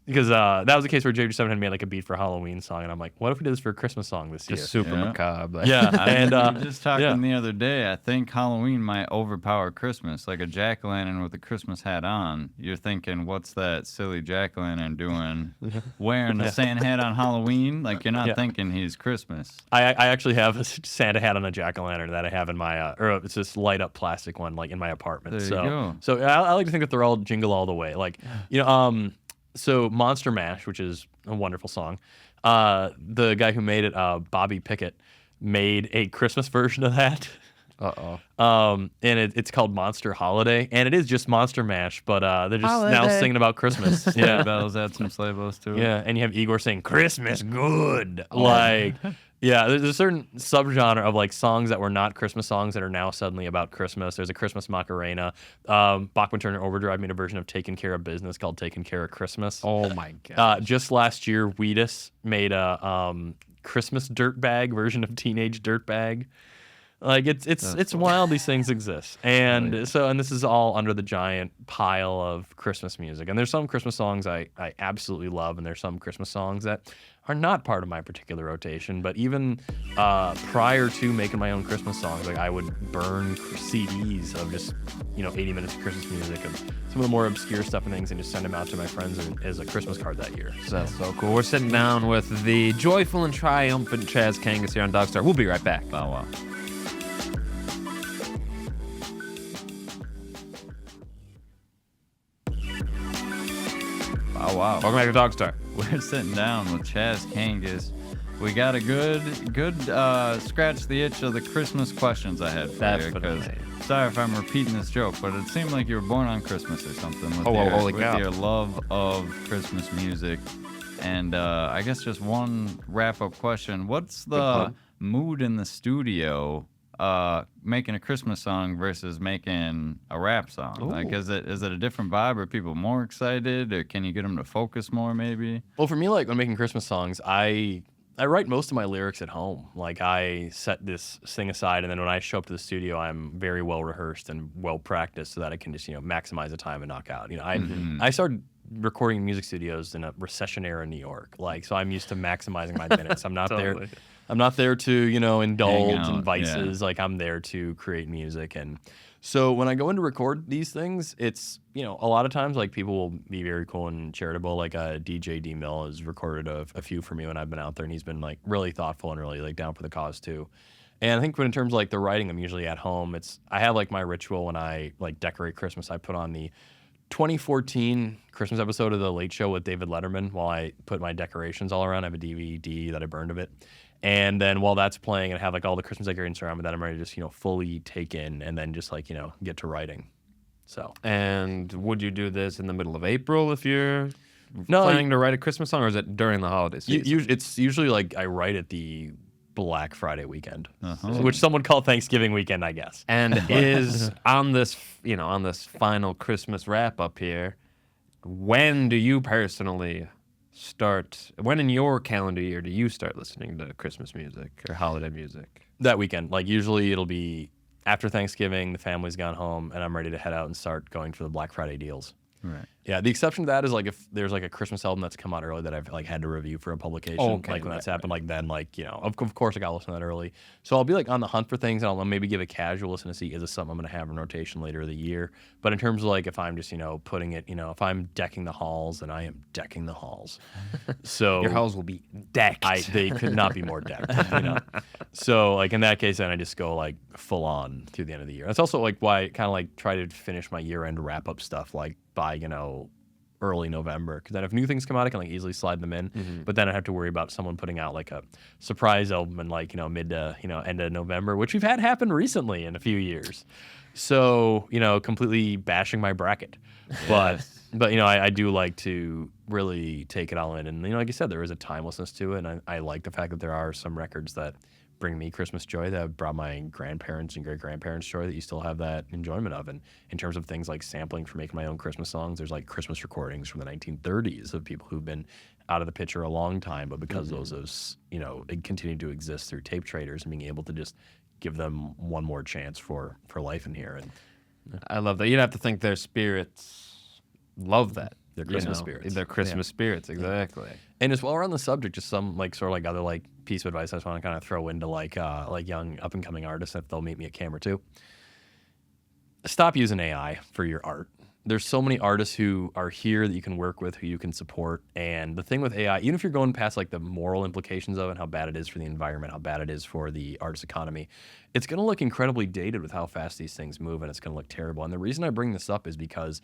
because that was the case where JJ7 had made like a beat for a Halloween song, and I'm like, what if we did this for a Christmas song this year? Just super macabre. Yeah, and we were just talking the other day. I think Halloween might overpower Christmas. Like a jack-o'-lantern with a Christmas hat on. You're thinking, what's that silly jack-o'-lantern doing? Wearing a Santa hat on Halloween? Like you're not thinking he's Christmas. I actually have a Santa hat on a jack-o'-lantern that I have in my, or it's this light-up plastic one, like in my apartment. There you go. So I like to think that they're all jingle all the way. Like, so Monster Mash, which is a wonderful song, the guy who made it, Bobby Pickett, made a Christmas version of that. And it's called Monster Holiday, and it is just Monster Mash, but they're just now singing about Christmas. Yeah, bells, add some sleigh bells too. Yeah, and you have Igor saying Christmas good. Like, yeah, there's a certain subgenre of like songs that were not Christmas songs that are now suddenly about Christmas. There's a Christmas Macarena. Bachman Turner Overdrive made a version of Taking Care of Business called Taking Care of Christmas. Oh my god. Just last year, Wheatus made a Christmas Dirtbag version of Teenage Dirtbag. Like it's wild these things exist. And and this is all under the giant pile of Christmas music. And there's some Christmas songs I absolutely love, and there's some Christmas songs that are not part of my particular rotation. But even prior to making my own Christmas songs, like I would burn CDs of just 80 minutes of Christmas music of some of the more obscure stuff and things, and just send them out to my friends as a Christmas card that year. So that's so cool. We're sitting down with the joyful and triumphant Chaz Kangas here on DogStar. We'll be right back. Bow wow. Oh wow! Welcome back to DogStar. We're sitting down with Chaz Kangas. We got a good scratch the itch of the Christmas questions I had for you. Because sorry if I'm repeating this joke, but it seemed like you were born on Christmas or something with, with your love of Christmas music. And I guess just one wrap-up question: what's the mood in the studio? Making a Christmas song versus making a rap song? Ooh. Like, is it a different vibe? Are people more excited, or can you get them to focus more? Maybe. Well, for me, like when making Christmas songs, I write most of my lyrics at home. Like I set this thing aside, and then when I show up to the studio, I'm very well rehearsed and well practiced, so that I can just maximize the time and knock out. I started recording in music studios in a recession era New York, so I'm used to maximizing my minutes. I'm not there. I'm not there to, indulge in vices. Like I'm there to create music. And so when I go in to record these things, it's, a lot of times like people will be very cool and charitable. Like DJ D Mill has recorded a few for me when I've been out there, and he's been like really thoughtful and really like down for the cause too. And I think in terms of like the writing, I'm usually at home. I have like my ritual when I like decorate Christmas. I put on the 2014 Christmas episode of The Late Show with David Letterman while I put my decorations all around. I have a DVD that I burned of it. And then while that's playing, and have like all the Christmas decorations around me that I'm ready to just, fully take in, and then just like, get to writing. So. And would you do this in the middle of April if you're planning to write a Christmas song, or is it during the holiday season? It's usually like I write at the Black Friday weekend, which someone called Thanksgiving weekend, I guess. And is on this final Christmas wrap up here, when do you personally when in your calendar year do you start listening to Christmas music or holiday music? That weekend. Like usually it'll be after Thanksgiving, the family's gone home, and I'm ready to head out and start going for the Black Friday deals. Right. Yeah, the exception to that is like if there's like a Christmas album that's come out early that I've like had to review for a publication. Like when that's happened, like then like of course I gotta listen to that early. So I'll be like on the hunt for things, and I'll maybe give a casual listen to see is this something I'm gonna have in rotation later in the year. But in terms of like if I'm just putting it, if I'm decking the halls, then I am decking the halls. So your halls will be decked. They could not be more decked. So like in that case, then I just go like full on through the end of the year. That's also like why I kind of like try to finish my year end wrap up stuff like by early November, because then if new things come out, I can like easily slide them in. Mm-hmm. But then I have to worry about someone putting out like a surprise album in like mid to end of November, which we've had happen recently in a few years. So completely bashing my bracket, but I do like to really take it all in, and like you said, there is a timelessness to it, and I like the fact that there are some records that bring me Christmas joy, that have brought my grandparents and great grandparents joy, that you still have that enjoyment of. And in terms of things like sampling for making my own Christmas songs, there's like Christmas recordings from the 1930s of people who've been out of the picture a long time, but because those it continued to exist through tape traders and being able to just give them one more chance for life in here. And I love that. You'd have to think their spirits love that. Their Christmas spirits. Their Christmas spirits, exactly. And as well, we're on the subject, just some like sort of like other like piece of advice I just want to kind of throw into like young up and coming artists, if they'll meet me at camera too. Stop using AI for your art. There's so many artists who are here that you can work with, who you can support. And the thing with AI, even if you're going past like the moral implications of it, how bad it is for the environment, how bad it is for the artist economy, it's going to look incredibly dated with how fast these things move, and it's going to look terrible. And the reason I bring this up is because,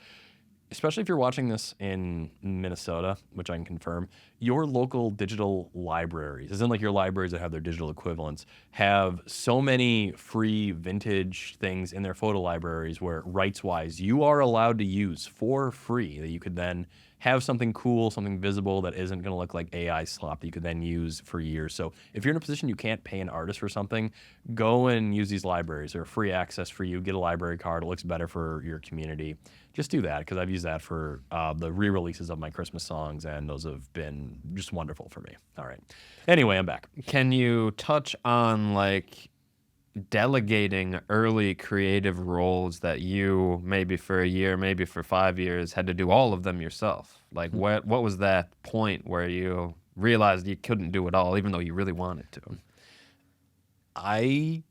especially if you're watching this in Minnesota, which I can confirm, your local digital libraries, as in like your libraries that have their digital equivalents, have so many free vintage things in their photo libraries where rights-wise you are allowed to use for free, that you could then have something cool, something visible that isn't going to look like AI slop that you could then use for years. So if you're in a position you can't pay an artist for something, go and use these libraries. They're free access for you. Get a library card. It looks better for your community. Just do that, because I've used that for the re-releases of my Christmas songs, and those have been just wonderful for me. All right. Anyway, I'm back. Can you touch on like delegating early creative roles that you maybe for a year, maybe for 5 years had to do all of them yourself? Like what was that point where you realized you couldn't do it all, even though you really wanted to? I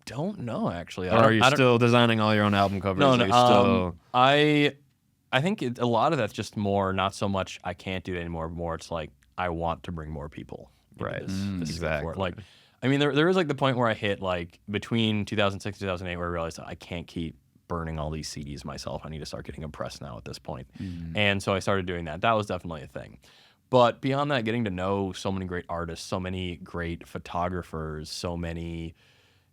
don't know, actually. Or are you still designing all your own album covers? No, Are you still... I think a lot of that's just more, not so much I can't do it anymore, but more it's like I want to bring more people into Right. this Exactly. Like, I mean, there was like the point where I hit like between 2006 and 2008 where I realized I can't keep burning all these CDs myself. I need to start getting them pressed now at this point. And so I started doing that. That was definitely a thing. But beyond that, getting to know so many great artists, so many great photographers, so many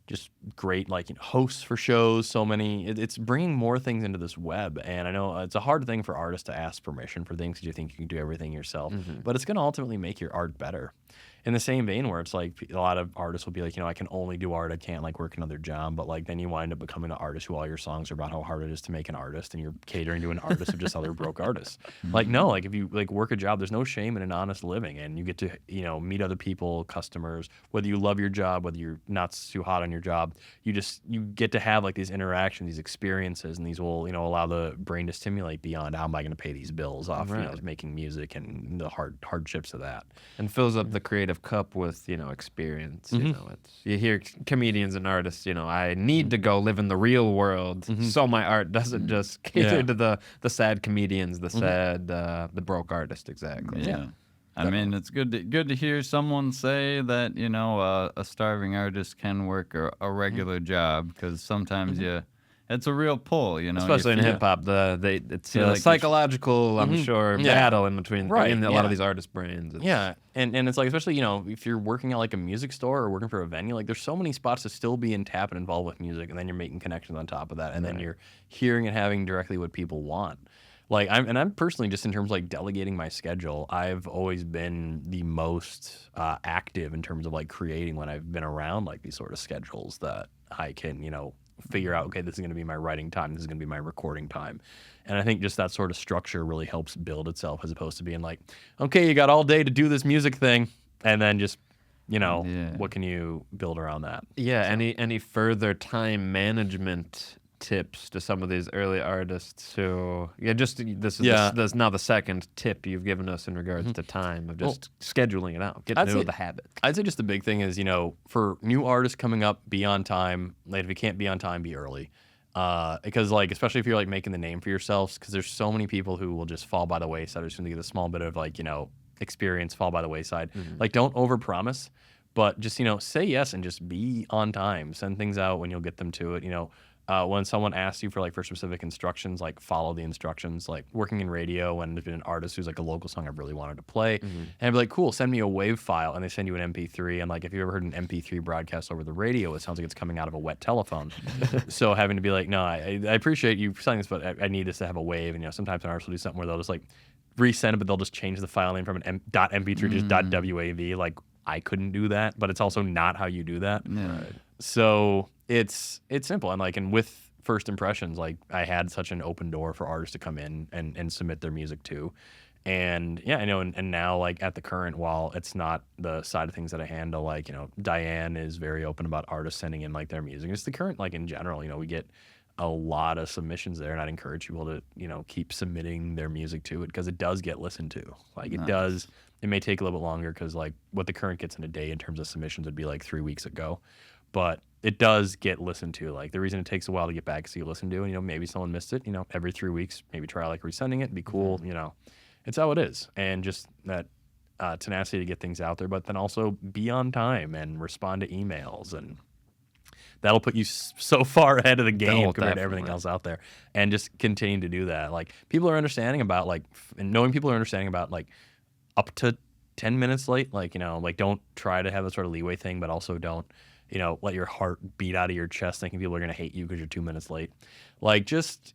just great hosts for shows, so many, it's bringing more things into this web. And I know it's a hard thing for artists to ask permission for things because you think you can do everything yourself, but it's going to ultimately make your art better. In the same vein where it's like a lot of artists will be like, I can only do art, I can't like work another job, but like then you wind up becoming an artist who all your songs are about how hard it is to make an artist, and you're catering to an artist of just other broke artists. Like no, like if you like work a job, there's no shame in an honest living, and you get to meet other people, customers, whether you love your job, whether you're not too hot on your job, you get to have like these interactions, these experiences, and these will allow the brain to stimulate beyond how am I going to pay these bills off making music and the hardships of that, and fills up the creative cup with experience. You hear comedians and artists, I need to go live in the real world so my art doesn't just cater to the sad comedians, the sad the broke artist. Exactly. Yeah. I mean, it's good to hear someone say that a starving artist can work a regular job, because sometimes it's a real pull, especially in hip hop. It's a like psychological, I'm sure, battle in between in a lot of these artists' brains. And it's like, especially if you're working at like a music store or working for a venue, like there's so many spots to still be in tap and involved with music, and then you're making connections on top of that, and then you're hearing and having directly what people want. Like I'm personally, just in terms of like delegating my schedule, I've always been the most active in terms of like creating when I've been around like these sort of schedules that I can figure out, okay, this is going to be my writing time, this is going to be my recording time. And I think just that sort of structure really helps build itself, as opposed to being like, okay, you got all day to do this music thing, and then just what can you build around that? Any further time management tips to some of these early artists who this is now the second tip you've given us in regards to time, of just scheduling it out, getting into the habit? I'd say just the big thing is for new artists coming up, be on time. Like if you can't be on time, be early, because like especially if you're like making the name for yourselves, because there's so many people who will just fall by the wayside as soon as they get a small bit of like experience, fall by the wayside. Like don't overpromise, but just say yes and just be on time. Send things out when you'll get them to it. When someone asks you for specific instructions, like follow the instructions. Like working in radio, when there's been an artist who's like a local song I've really wanted to play, and I'd be like, cool, send me a WAV file, and they send you an MP3. And like if you ever heard an MP3 broadcast over the radio, it sounds like it's coming out of a wet telephone. So having to be like, no, I appreciate you saying this, but I need this to have a WAV. And sometimes an artist will do something where they'll just like resend it, but they'll just change the file name from an .mp3 to just .wav. Like, I couldn't do that, but it's also not how you do that. Yeah. So it's simple. And with first impressions, like I had such an open door for artists to come in and submit their music to. And yeah, I know, and now like at the current, while it's not the side of things that I handle, like, Diane is very open about artists sending in like their music. It's the current, like in general, we get a lot of submissions there, and I'd encourage people to, keep submitting their music to it, because it does get listened to. Like it does, it may take a little bit longer, because like what the current gets in a day in terms of submissions would be like 3 weeks ago, but it does get listened to. Like the reason it takes a while to get back is to get listened to, and maybe someone missed it, every 3 weeks, maybe try like resending it, be cool, It's how it is, and just that tenacity to get things out there, but then also be on time and respond to emails, and that'll put you so far ahead of the game compared to everything else out there, and just continue to do that. Like people are understanding about and knowing people are understanding about like up to 10 minutes late, like don't try to have a sort of leeway thing, but also don't let your heart beat out of your chest thinking people are going to hate you because you're 2 minutes late. Like, just,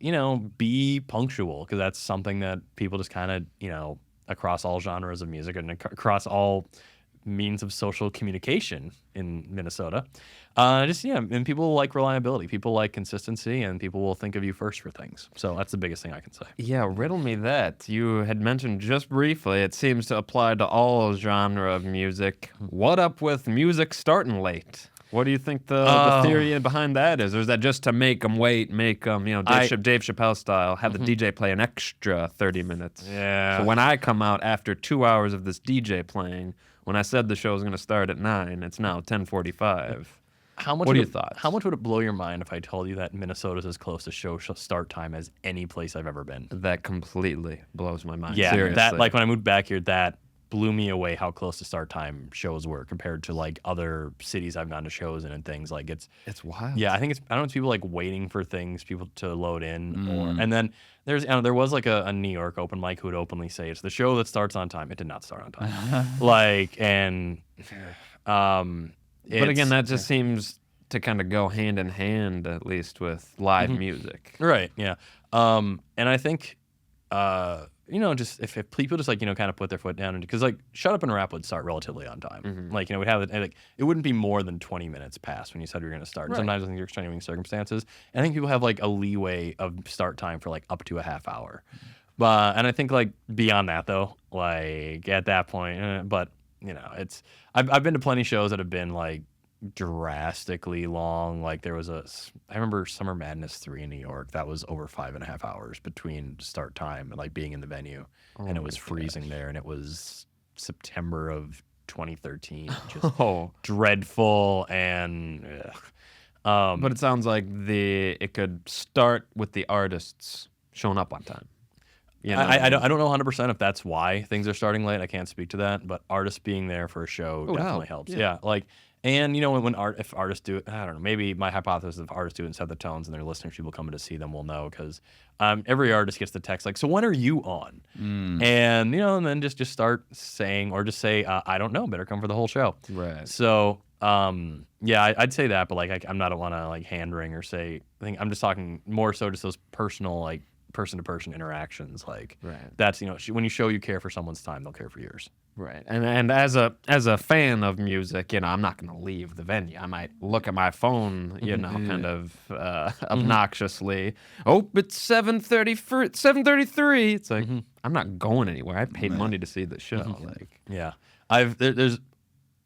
be punctual, because that's something that people just kind of, across all genres of music and across all means of social communication in Minnesota. And people like reliability. People like consistency, and people will think of you first for things. So that's the biggest thing I can say. Yeah, riddle me that. You had mentioned just briefly, it seems to apply to all genre of music. What up with music starting late? What do you think the theory behind that is? Or is that just to make them wait, make them, Dave Chappelle style, have the DJ play an extra 30 minutes? Yeah. So when I come out after 2 hours of this DJ playing, when I said the show was going to start at 9, it's now 10:45. What are your thoughts? How much would it blow your mind if I told you that Minnesota's as close to show start time as any place I've ever been? That completely blows my mind. Yeah, seriously. that like when I moved back here, that blew me away how close to start time shows were compared to like other cities I've gone to shows in and things. Like it's wild. Yeah, I don't know, it's people like waiting for people to load in, and then there was like a New York open mic who would openly say it's the show that starts on time. It did not start on time. But again, that just seems to kind of go hand in hand, at least with live music. Right, yeah. And I think, just if people just like, kind of put their foot down, because like Shut Up and Rap would start relatively on time. Like, we'd have it, like, it wouldn't be more than 20 minutes past when you said you were going to start. Right. Sometimes I think there's extenuating circumstances. And I think people have like a leeway of start time for like up to a half hour. And I think like beyond that though, like at that point, but I've been to plenty of shows that have been like drastically long. Like I remember Summer Madness 3 in New York. That was over 5.5 hours between start time and like being in the venue. And it was freezing there, and it was September of 2013. Just dreadful, and but it sounds like it could start with the artists showing up on time. I don't know 100% if that's why things are starting late. I can't speak to that, but artists being there for a show definitely helps. Yeah, like, and if artists do it, I don't know. Maybe my hypothesis is if artists do it and set the tones, and their listeners, people coming to see them, will know, because every artist gets the text like, "So when are you on?" And and then just start saying, or just say, "I don't know. Better come for the whole show." Right. So yeah, I'd say that, but like I don't want to like hand wring or say. I think I'm just talking more so just those personal, like, person-to-person interactions. Like, that's, when you show you care for someone's time, they'll care for yours. Right. And as a fan of music, I'm not going to leave the venue. I might look at my phone, kind of obnoxiously. Oh, it's 7:33. It's like, I'm not going anywhere. I paid money to see the show. Like, yeah. There's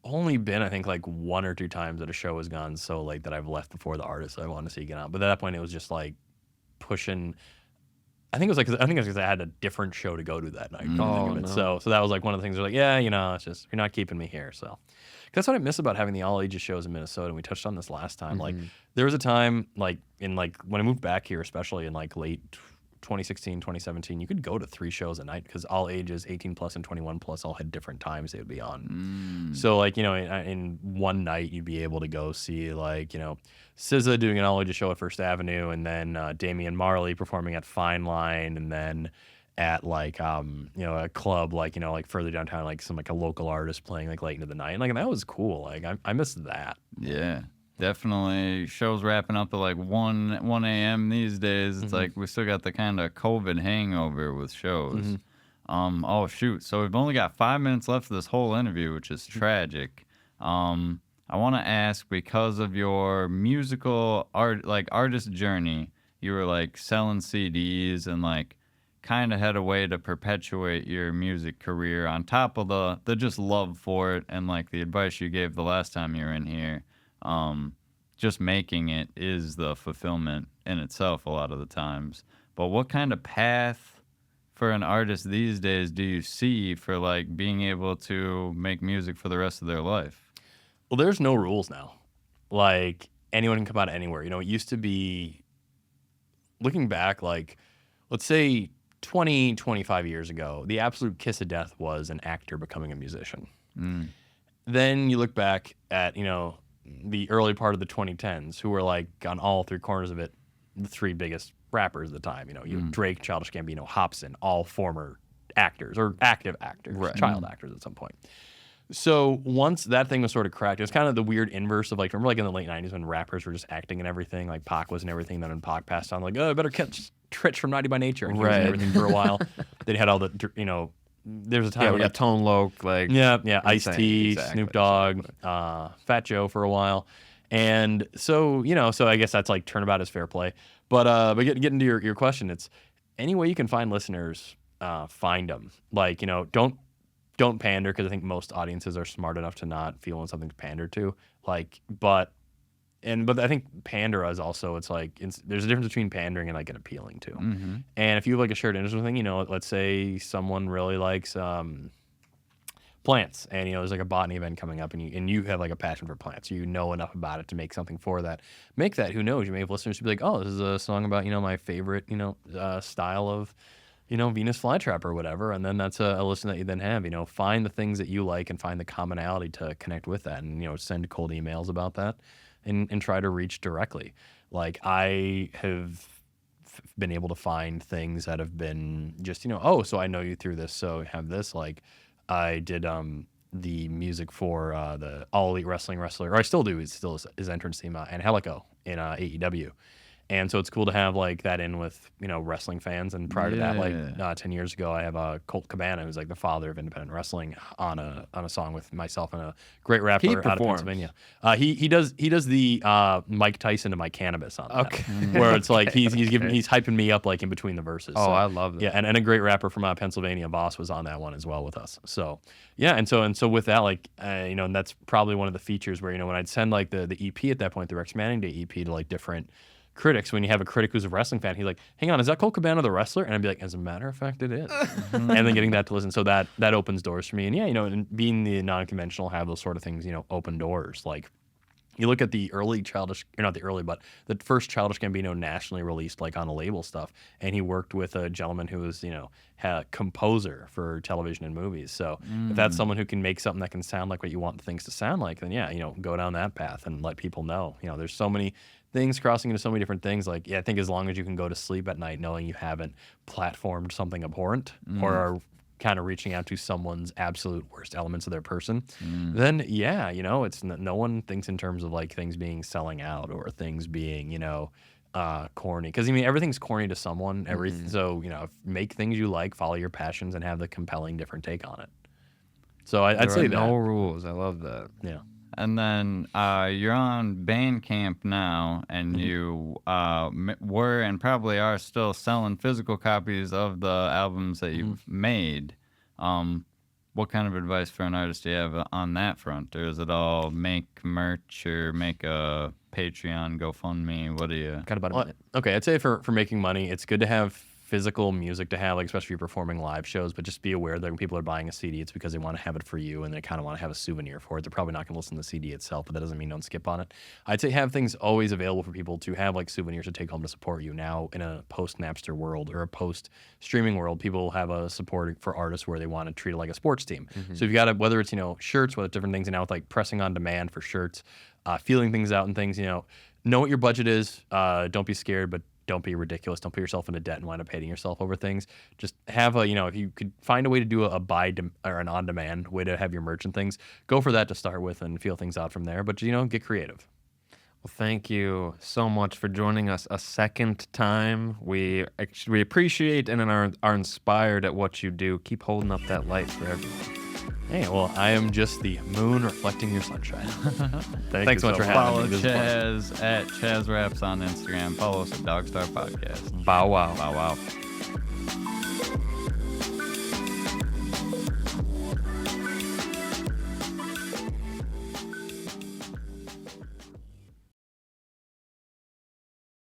only been, I think, like 1 or 2 times that a show has gone so late that I've left before the artist I wanted to see get on. But at that point, it was just like pushing. I think it was because I had a different show to go to that night. No. So that was like one of the things. They're like, yeah, it's just, you're not keeping me here. So that's what I miss about having the all ages shows in Minnesota. And we touched on this last time. Like, there was a time, like when I moved back here, especially in like late 2016, 2017, you could go to 3 shows a night, because all ages, 18 plus and 21 plus, all had different times they would be on. So like, in one night you'd be able to go see like, SZA doing an all ages show at First Avenue, and then Damian Marley performing at Fine Line, and then at like a club like like further downtown, like some like a local artist playing like late into the night, and like, and that was cool. Like I missed that. Yeah. Definitely, shows wrapping up at like 1 a.m. these days. It's like we still got the kind of COVID hangover with shows. Oh shoot! So we've only got 5 minutes left of this whole interview, which is tragic. I want to ask, because of your musical artist journey, you were like selling CDs and like kind of had a way to perpetuate your music career on top of the just love for it and like the advice you gave the last time you were in here. Just making it is the fulfillment in itself a lot of the times. But what kind of path for an artist these days do you see for like being able to make music for the rest of their life? Well, there's no rules now. Like anyone can come out of anywhere. You know, it used to be, looking back, like let's say 20, 25 years ago, the absolute kiss of death was an actor becoming a musician. Mm. Then you look back at, you know, the early part of the 2010s, who were like on all three corners of it, the three biggest rappers at the time. You know, you Drake, Childish Gambino, Hopsin, all former actors or active actors, child actors at some point. So once that thing was sort of cracked, it was kind of the weird inverse of like, remember like in the late 90s when rappers were just acting and everything, like Pac was and everything. Then when Pac passed on, like, oh, I better catch Tritch from 90 by Nature and he was in everything for a while. They had all the, you know, there's a time Yeah, where we got Tone Loc, like Ice-T, exactly, Snoop Dogg, Fat Joe for a while. And so, you know, so I guess that's like turnabout is fair play. But getting to your question, it's any way you can find listeners, find them. Like, you know, don't pander, because I think most audiences are smart enough to not feel when something's pandered to. Like, but I think pander is also, it's like there's a difference between pandering and like an appealing to. Mm-hmm. And if you have like a shared interest thing, you know, let's say someone really likes plants, and you know there's like a botany event coming up, and you have like a passion for plants, you know enough about it to make something for that. Make that. Who knows? You may have listeners who be like, oh, this is a song about, you know, my favorite, you know, style of, you know, Venus flytrap or whatever, and then that's a listen that you then have. You know, find the things that you like and find the commonality to connect with that, and you know, send cold emails about that, and try to reach directly. Like I have been able to find things that have been just, you know, oh, so I know you through this, so have this. Like I did the music for the All Elite Wrestling wrestler, or I still do, it's still his entrance theme, Angelico in AEW. And so it's cool to have like that in with, you know, wrestling fans. And prior to that, like 10 years ago, I have Colt Cabana, who's like the father of independent wrestling, on a song with myself and a great rapper out of Pennsylvania. He does the Mike Tyson to my cannabis on that, where it's like he's hyping me up like in between the verses. Oh, so, I love that. Yeah, and a great rapper from Pennsylvania, Boss, was on that one as well with us. So yeah, and so with that, like you know, and that's probably one of the features where, you know, when I'd send like the EP at that point, the Rex Manning Day EP, to like different critics, when you have a critic who's a wrestling fan, he's like, hang on, is that Colt Cabana the wrestler? And I'd be like, as a matter of fact, it is. And then getting that to listen, so that opens doors for me. And yeah, you know, and being the non-conventional, have those sort of things, you know, open doors. Like you look at the early the first Childish Gambino nationally released like on a label stuff, and he worked with a gentleman who was, you know, a composer for television and movies. So if that's someone who can make something that can sound like what you want things to sound like, then yeah, you know, go down that path and let people know. You know, there's so many things crossing into so many different things. Like, yeah, I think as long as you can go to sleep at night knowing you haven't platformed something abhorrent or are kind of reaching out to someone's absolute worst elements of their person, then yeah, you know, it's no one thinks in terms of like things being selling out or things being, you know, corny. Because I mean, everything's corny to someone. So, you know, make things you like, follow your passions, and have the compelling different take on it. So I'd say that. No rules. I love that. Yeah. And then you're on Bandcamp now, and you were and probably are still selling physical copies of the albums that you've made. What kind of advice for an artist do you have on that front? Or is it all make merch or make a Patreon, GoFundMe? What do you... Got about a minute. Okay, I'd say for making money, it's good to have physical music to have, like especially if you're performing live shows, but just be aware that when people are buying a CD, it's because they want to have it for you and they kind of want to have a souvenir for it. They're probably not going to listen to the CD itself, but that doesn't mean don't skip on it. I'd say have things always available for people to have like souvenirs to take home to support you. Now in a post-Napster world or a post-streaming world, people have a support for artists where they want to treat it like a sports team. So you've got to, whether it's, you know, shirts, whether it's different things, and now with like pressing on demand for shirts, feeling things out and things, you know what your budget is. Don't be scared, but don't be ridiculous. Don't put yourself into debt and wind up hating yourself over things. Just have a, you know, if you could find a way to do a or an on-demand way to have your merch and things, go for that to start with and feel things out from there. But, you know, get creative. Well, thank you so much for joining us a second time. We appreciate and are inspired at what you do. Keep holding up that light for everyone. Hey, well, I am just the moon reflecting your sunshine. Thank Thanks you so much for much. having Follow me. This is fun. Chaz at Chaz Raps on Instagram. Follow us at DogStar Podcast. Bow wow. Wow, wow.